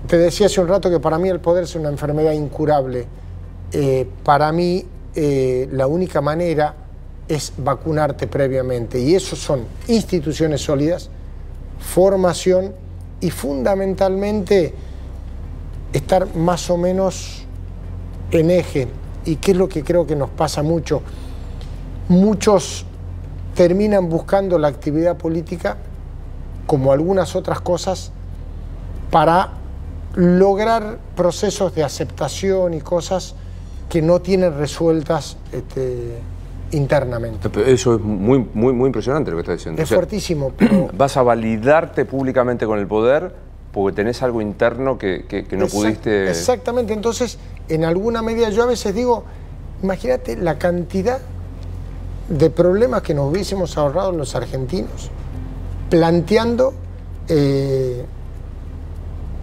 Te decía hace un rato que para mí el poder es una enfermedad incurable. Para mí la única manera es vacunarte previamente, y eso son instituciones sólidas, formación y fundamentalmente estar más o menos en eje. ¿Y qué es lo que creo que nos pasa mucho? Muchos terminan buscando la actividad política como algunas otras cosas para lograr procesos de aceptación y cosas que no tienen resueltas internamente. Eso es muy impresionante lo que estás diciendo. Es fuertísimo, pero... Vas a validarte públicamente con el poder porque tenés algo interno que no pudiste... Exactamente, entonces, en alguna medida yo a veces digo, imagínate la cantidad de problemas que nos hubiésemos ahorrado los argentinos planteando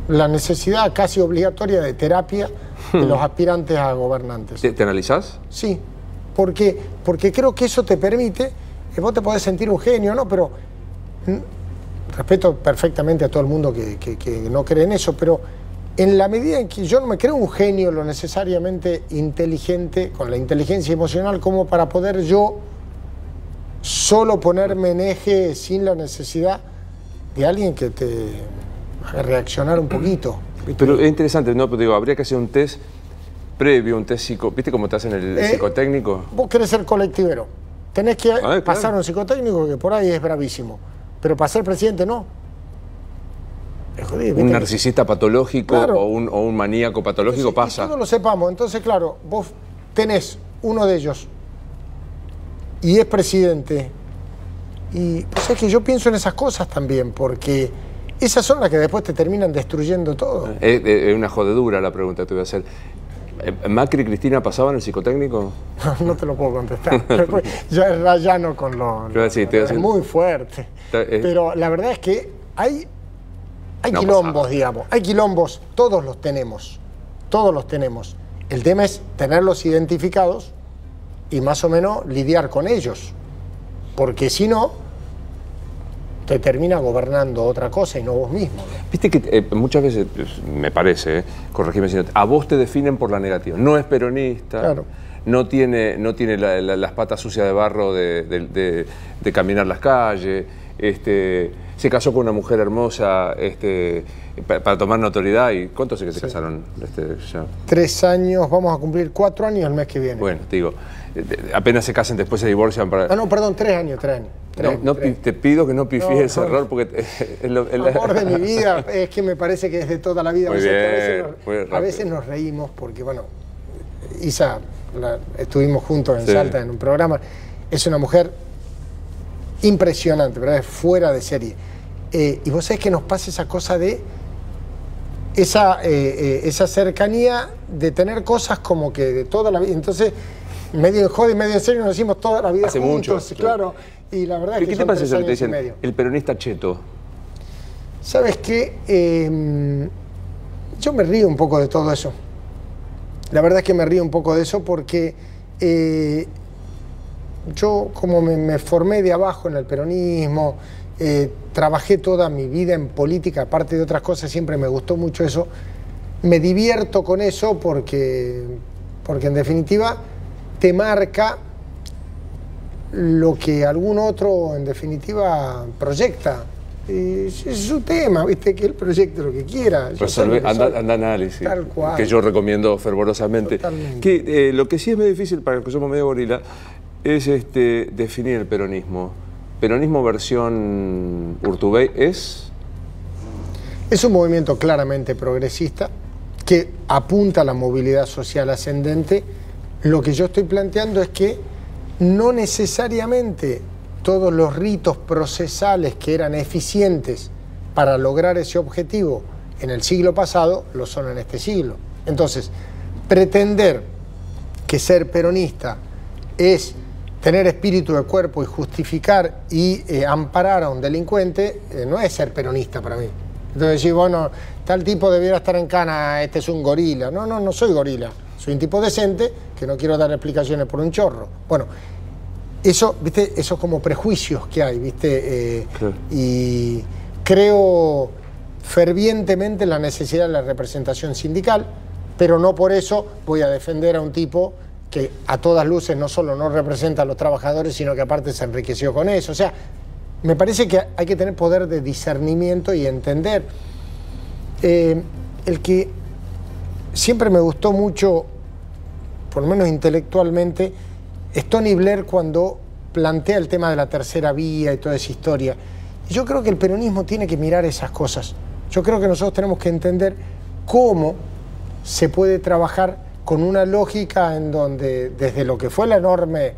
la necesidad casi obligatoria de terapia de los aspirantes a gobernantes. ¿Te analizás? Sí, porque creo que eso te permite, vos te podés sentir un genio, ¿no? Pero respeto perfectamente a todo el mundo que no cree en eso, pero en la medida en que yo no me creo un genio lo necesariamente inteligente, con la inteligencia emocional, como para poder yo solo ponerme en eje sin la necesidad de alguien que te haga reaccionar un poquito. ¿Viste? Pero es interesante, ¿no? Pero digo, habría que hacer un test previo, un test ¿viste cómo te hacen el psicotécnico? Vos querés ser colectivero, tenés que claro. pasar un psicotécnico que por ahí es bravísimo, pero para ser presidente no. Es jodido, un narcisista patológico, claro, o un maníaco patológico. Entonces, pasa. Que todos lo sepamos. Entonces, claro, vos tenés uno de ellos y es presidente. Y pues es que yo pienso en esas cosas también, porque esas son las que después te terminan destruyendo todo. Es una jodedura la pregunta que te voy a hacer. ¿Macri y Cristina pasaban el psicotécnico? No te lo puedo contestar. Ya es rayano con es muy fuerte. Pero la verdad es que hay quilombos, digamos. Hay quilombos, todos los tenemos. Todos los tenemos. El tema es tenerlos identificados y más o menos lidiar con ellos. Porque si no, te termina gobernando otra cosa y no vos mismo, ¿no? Viste que muchas veces, me parece, corregime si no, a vos te definen por la negativa. No es peronista, claro, no tiene las patas sucias de barro de caminar las calles, se casó con una mujer hermosa para tomar notoriedad. ¿Y cuántos es que se casaron? Ya? 3 años, vamos a cumplir 4 años el mes que viene. Bueno, te digo, apenas se casan, después se divorcian. No, perdón, 3 años. Te pido que no pifies ese error, porque el amor de mi vida es que me parece que es de toda la vida. Muy bien, a veces nos reímos porque, bueno, Isa, estuvimos juntos en Salta en un programa, es una mujer impresionante, ¿verdad? Es fuera de serie. Y vos sabés que nos pasa esa cosa de esa cercanía de tener cosas como que de toda la vida. Entonces, medio en joda y medio en serio, nos decimos toda la vida hace juntos, mucho, claro. Y la verdad es que ¿qué te parece eso que te dicen el peronista cheto? ¿Sabes qué? Yo me río un poco de todo eso. La verdad es que me río un poco de eso porque yo, como me formé de abajo en el peronismo, trabajé toda mi vida en política, aparte de otras cosas, siempre me gustó mucho eso. Me divierto con eso porque en definitiva te marca lo que algún otro, en definitiva, proyecta. Es su tema, ¿viste? Que él proyecte lo que quiera. Anda análisis, tal cual, que yo recomiendo fervorosamente. Totalmente. Lo que sí es muy difícil para los que somos medio gorila es definir el peronismo. ¿Peronismo versión Urtubey es? Es un movimiento claramente progresista que apunta a la movilidad social ascendente. Lo que yo estoy planteando es que no necesariamente todos los ritos procesales que eran eficientes para lograr ese objetivo en el siglo pasado lo son en este siglo. Entonces, pretender que ser peronista es tener espíritu de cuerpo y justificar y amparar a un delincuente no es ser peronista para mí. Entonces decís, bueno, tal tipo debiera estar en cana, este es un gorila. No, no, no soy gorila. Soy un tipo decente que no quiero dar explicaciones por un chorro. Bueno, eso, ¿viste? Esos como prejuicios que hay, ¿viste? Claro. Y creo fervientemente en la necesidad de la representación sindical, pero no por eso voy a defender a un tipo que a todas luces no solo no representa a los trabajadores, sino que aparte se enriqueció con eso. O sea, me parece que hay que tener poder de discernimiento y entender. El que siempre me gustó mucho, por lo menos intelectualmente, es Tony Blair cuando plantea el tema de la tercera vía y toda esa historia. Y yo creo que el peronismo tiene que mirar esas cosas. Yo creo que nosotros tenemos que entender cómo se puede trabajar con una lógica en donde, desde lo que fue la enorme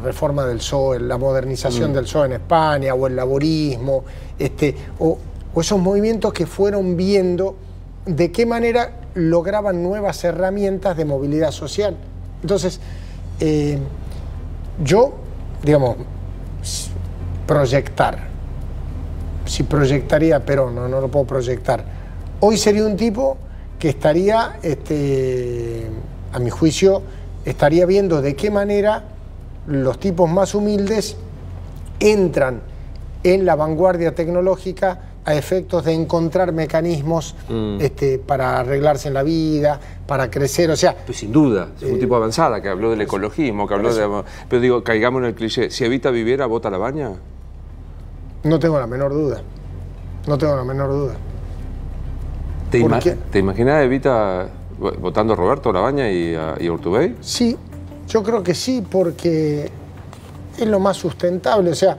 reforma del PSOE, la modernización del PSOE en España, o el laborismo, o esos movimientos que fueron viendo de qué manera lograban nuevas herramientas de movilidad social. Entonces, yo, digamos, proyectar, si proyectaría, pero no lo puedo proyectar, hoy sería un tipo que estaría, a mi juicio, estaría viendo de qué manera los tipos más humildes entran en la vanguardia tecnológica a efectos de encontrar mecanismos para arreglarse en la vida, para crecer, o sea... Pues sin duda, es un tipo avanzada, que habló del ecologismo, que habló de... Pero digo, caigamos en el cliché, si Evita viviera, ¿vota Labaña? No tengo la menor duda, no tengo la menor duda. ¿Te imaginas a Evita votando a Roberto Labaña y a Urtubey? Sí, yo creo que sí, porque es lo más sustentable. O sea,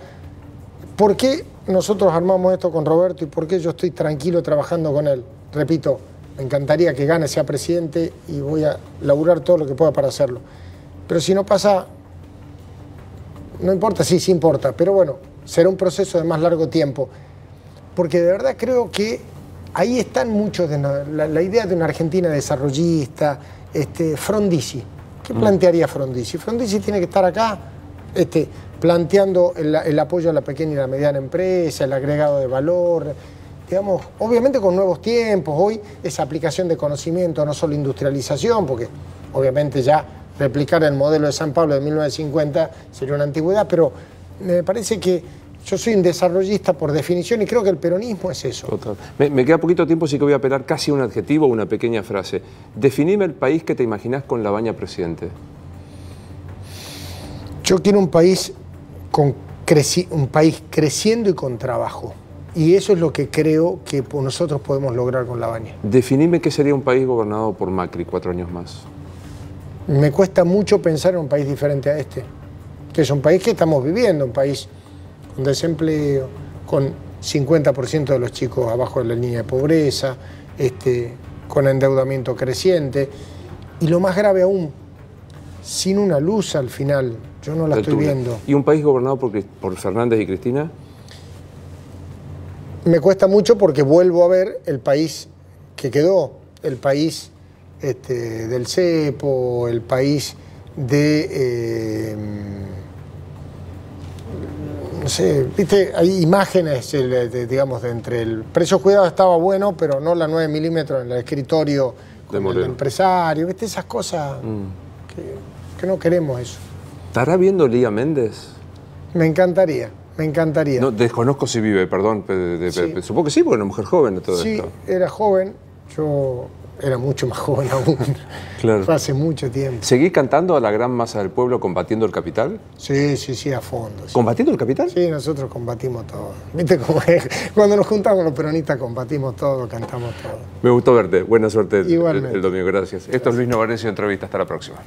¿por qué nosotros armamos esto con Roberto y por qué yo estoy tranquilo trabajando con él? Repito, me encantaría que gane, sea presidente, y voy a laburar todo lo que pueda para hacerlo. Pero si no pasa, no importa, sí importa, pero bueno, será un proceso de más largo tiempo. Porque de verdad creo que ahí están muchos de la idea de una Argentina desarrollista, Frondizi. ¿Qué plantearía Frondizi? Frondizi tiene que estar acá planteando el apoyo a la pequeña y la mediana empresa, el agregado de valor, digamos, obviamente con nuevos tiempos. Hoy esa aplicación de conocimiento, no solo industrialización, porque obviamente ya replicar el modelo de San Pablo de 1950 sería una antigüedad, pero me parece que yo soy un desarrollista por definición y creo que el peronismo es eso. Total. Me queda poquito tiempo, así que voy a apelar casi a un adjetivo, una pequeña frase. Definime el país que te imaginás con Labaña presidente. Yo quiero un país creciendo y con trabajo. Y eso es lo que creo que nosotros podemos lograr con Labaña. Definime qué sería un país gobernado por Macri 4 años más. Me cuesta mucho pensar en un país diferente a este, que es un país que estamos viviendo, un país con desempleo, con 50% de los chicos abajo de la línea de pobreza, con endeudamiento creciente, y lo más grave aún, sin una luz al final. Yo no la estoy viendo. ¿Y un país gobernado por Fernández y Cristina? Me cuesta mucho porque vuelvo a ver el país que quedó, el país del cepo, el país de... no sé, viste, hay imágenes, digamos, de entre el precio cuidado estaba bueno, pero no la 9 milímetros en el escritorio con el empresario, viste, esas cosas que no queremos eso. ¿Estará viendo Lía Méndez? Me encantaría, me encantaría. No, desconozco si vive, perdón, Sí. supongo que sí, porque es una mujer joven de todo sí, esto. Sí, era joven, yo era mucho más joven aún, claro. Fue hace mucho tiempo. ¿Seguís cantando a la gran masa del pueblo combatiendo el capital? Sí, a fondo. Sí. ¿Combatiendo el capital? Sí, nosotros combatimos todo. ¿Viste cómo es? Cuando nos juntamos los peronistas combatimos todo, cantamos todo. Me gustó verte. Buena suerte Igualmente. el domingo. Gracias. Esto es Luis Novarecio, entrevista. Hasta la próxima.